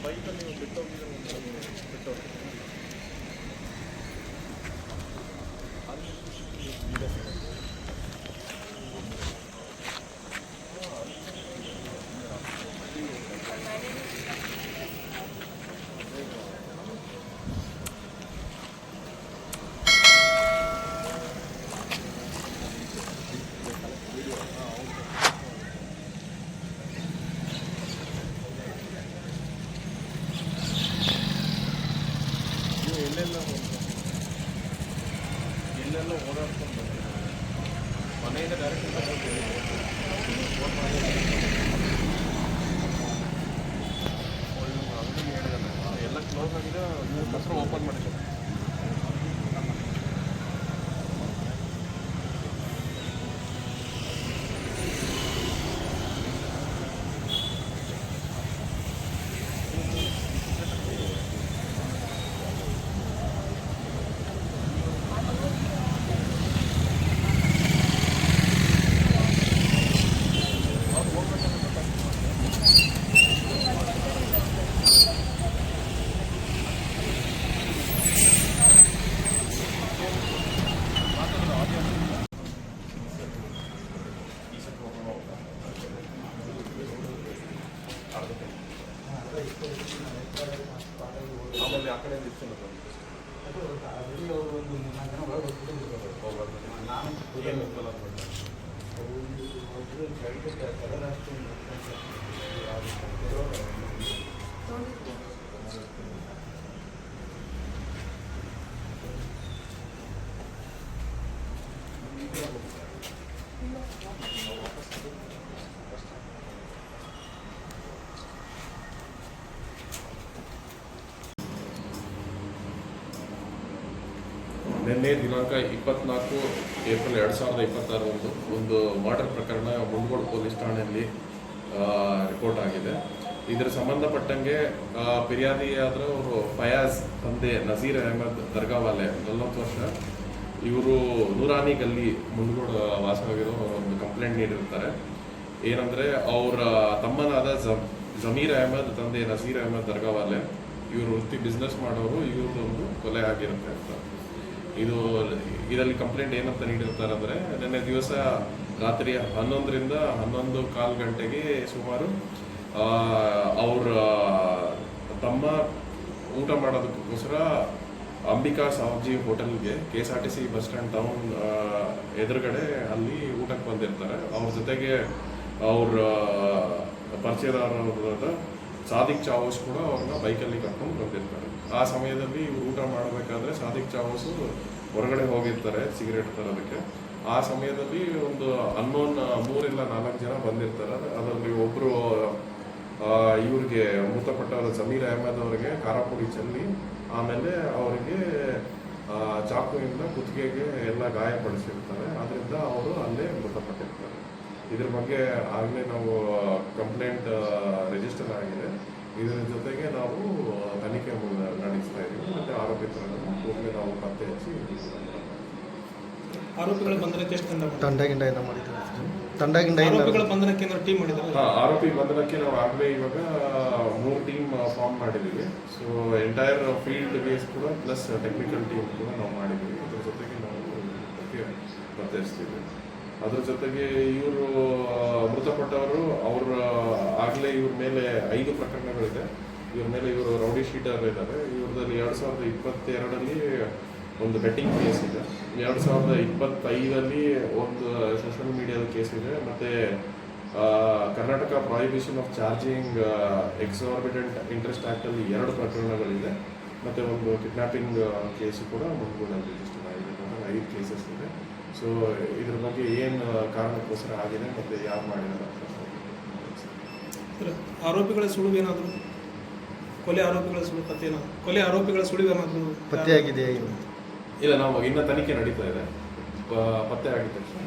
ಬೈಕಲ್ಲಿ ಒಂದು ಬಿಟ್ಟೋಗಿದ್ರೆ ಬಿಟ್ಟೋಗಿ ಅಲ್ಲಿ ಎಲ್ಲೆಲ್ಲ ಓಡಾಡ್ಕೊಂಡು ಬಂದಿದ್ದಾರೆ ಮನೆಯಿಂದ ಡೈರೆಕ್ಟ್ ಫೋನ್ ಮಾಡಿ ಅಂಗಡಿ ಹೇಳಿದಾನೆ ಎಲ್ಲ ಕ್ಲೋಸ್ ಆಗಿದೆ, ಇವ್ರ ಹತ್ರ ಓಪನ್ ಮಾಡಿದ್ದಾರೆ. ಆಮೇಲೆ ಆ ಕಡೆ ನಿನ್ನೆ ದಿನಾಂಕ 24 ಏಪ್ರಿಲ್ 2026 ಒಂದು ಮರ್ಡರ್ ಪ್ರಕರಣ ಮುಂಡಗೋಡು ಪೊಲೀಸ್ ಠಾಣೆಯಲ್ಲಿ ರಿಪೋರ್ಟ್ ಆಗಿದೆ. ಇದರ ಸಂಬಂಧಪಟ್ಟಂಗೆ ಫಿರ್ಯಾದಿಯಾದ ಅವರು ಫಯಾಜ್ ತಂದೆ ನಜೀರ್ ಅಹಮದ್ ದರ್ಗಾವಾಲೆ 40 ವರ್ಷ, ಇವರು ನೂರಾನಿ ಗಲ್ಲಿ ಮುಂಡಗೋಡು ವಾಸವಾಗಿರೋ ಒಂದು ಕಂಪ್ಲೇಂಟ್ ನೀಡಿರ್ತಾರೆ. ಏನಂದರೆ ಅವರ ತಮ್ಮನಾದ ಜಮೀರ್ ಅಹಮದ್ ತಂದೆ ನಜೀರ್ ಅಹಮದ್ ದರ್ಗಾವಾಲೆ ಇವರು ವೃತ್ತಿ ಬಿಸ್ನೆಸ್ ಮಾಡೋರು, ಇವ್ರದ್ದೊಂದು ಕೊಲೆ ಆಗಿರುತ್ತೆ ಅಂತ. ಇದರಲ್ಲಿ ಕಂಪ್ಲೇಂಟ್ ಏನಂತ ನೀಡಿರ್ತಾರೆ ಅಂದರೆ, ನಿನ್ನೆ ದಿವಸ ರಾತ್ರಿ 11ರಿಂದ 11:15 ಗಂಟೆಗೆ ಸುಮಾರು ಅವರ ತಮ್ಮ ಊಟ ಮಾಡೋದಕ್ಕೋಸ್ಕರ ಅಂಬಿಕಾ ಸಾವ್ಜಿ ಹೋಟೆಲ್ಗೆ KSRTC ಬಸ್ ಸ್ಟ್ಯಾಂಡ್ ಟೌನ್ ಎದುರುಗಡೆ ಅಲ್ಲಿ ಊಟಕ್ಕೆ ಬಂದಿರ್ತಾರೆ. ಅವ್ರ ಜೊತೆಗೆ ಅವ್ರ ಪರಿಚಯದಾರರಾದ ಸಾದಿಕ್ ಚಾವೋಸ್ ಕೂಡ ಅವ್ರನ್ನ ಬೈಕಲ್ಲಿ ಕರ್ಕೊಂಡು ಬಂದಿರ್ತಾರೆ. ಆ ಸಮಯದಲ್ಲಿ ಇವ್ರು ಊಟ ಮಾಡಬೇಕಾದ್ರೆ ಸಾದಿಕ್ ಚಾವೋಸು ಹೊರಗಡೆ ಹೋಗಿರ್ತಾರೆ ಸಿಗರೇಟ್ ತರೋದಕ್ಕೆ. ಆ ಸಮಯದಲ್ಲಿ ಒಂದು ಅನ್ನೋನ್ 3 ಇಲ್ಲ 4 ಜನ ಬಂದಿರ್ತಾರೆ. ಅದರಲ್ಲಿ ಒಬ್ಬರು ಇವ್ರಿಗೆ ಮೃತಪಟ್ಟವರ ಜಮೀರ್ ಅಹಮದ್ ಅವರಿಗೆ ಖಾರ ಪುಡಿ ಚೆಲ್ಲಿ ಆಮೇಲೆ ಅವರಿಗೆ ಚಾಕುವಿಂದ ಕುತ್ತಿಗೆಗೆ ಎಲ್ಲ ಗಾಯಪಡಿಸಿರ್ತಾರೆ. ಅದರಿಂದ ಅವರು ಅಲ್ಲೇ ಮೃತಪಟ್ಟಿರ್ತಾರೆ. ಇದ್ರ ಬಗ್ಗೆ ಆಗಲೇ ನಾವು ಕಂಪ್ಲೇಂಟ್ ರಿಜಿಸ್ಟರ್ ಆಗಿದೆ. ಇದರ ಜೊತೆಗೆ ನಾವು ತನಿಖೆ ನಡೆಸ್ತಾ ಇದ್ದೀವಿ ಮತ್ತು ಆರೋಪಿತರನ್ನು ಕೂಡಲೇ ನಾವು ಪತ್ತೆ ಹಚ್ಚಿ ಆರೋಪಿಗಳ ಬಂಧನಕ್ಕೆ ಎಷ್ಟು ತಂಡಗಿಂಡ ಮಾಡಿದ್ದಾರೆ. ಆರೋಪಿಗಳ ಬಂಧನಕ್ಕೆ ಟೀಮ್ ಮಾಡಿದ್ದಾರೆ. ಆರೋಪಿ ಬಂಧನಕ್ಕೆ ನಾವು ಆಗಲೇ ಇವಾಗ 3 ಟೀಮ್ ಫಾರ್ಮ್ ಮಾಡಿದ್ದೀವಿ. ಸೊ ಎಂಟೈರ್ ಫೀಲ್ಡ್ ಬೇಸ್ ಕೂಡ ಪ್ಲಸ್ ಟೆಕ್ನಿಕಲ್ ಟೀಮ್ ಕೂಡ ನಾವು ಮಾಡಿದ್ದೀವಿ. ಅದ್ರ ಜೊತೆಗೆ ನಾವು ಪತ್ತೆ ಹಚ್ತೀವಿ. ಅದ್ರ ಜೊತೆಗೆ ಇವರು ಮೃತಪಟ್ಟವರು ಆಗಲೇ ಇವ್ರ ಮೇಲೆ 5 ಪ್ರಕರಣಗಳಿದೆ. ಇವ್ರ ಮೇಲೆ ಇವರು ರೌಡಿ ಶೀಟರ್ ಇದ್ದಾರೆ. ಇವ್ರದಲ್ಲಿ 2022ರಲ್ಲಿ ಒಂದು ಬೆಟ್ಟಿಂಗ್ ಕೇಸ್ ಇದೆ, 2025ರಲ್ಲಿ ಒಂದು ಸೋಷಿಯಲ್ ಮೀಡಿಯಾದ ಕೇಸ್ ಇದೆ, ಮತ್ತು Karnataka prohibition of charging exorbitant interest ಆ್ಯಕ್ಟಲ್ಲಿ 2 ಪ್ರಕರಣಗಳಿದೆ, ಮತ್ತು ಒಂದು ಕಿಡ್ನಾಪಿಂಗ್ ಕೇಸು ಕೂಡ ಮುಂದೂಡಲ್ಲಿ ರಿಜಿಸ್ಟರ್ ಆಗಿದೆ. 5 ಕೇಸಸ್ ಇದೆ. ಸೊ ಇದ್ರ ಬಗ್ಗೆ ಏನು ಕಾರಣಕ್ಕೋಸ್ಕರ ಆಗಿದೆ ಮತ್ತು ಯಾರು ಮಾಡಿದ್ದಾರೆ ಆರೋಪಿಗಳ ಸುಳಿವೇನಾದರೂ ಕೊಲೆ ಆರೋಪಿಗಳ ಸುಳಿವೇನಾದರೂ ಪತ್ತೆಯಾಗಿದೆ? ಇಲ್ಲ, ನಾವು ಇನ್ನು ತನಿಖೆ ನಡೀತಾ ಇದೆ. ಪತ್ತೆ ಆಗಿದ ತಕ್ಷಣ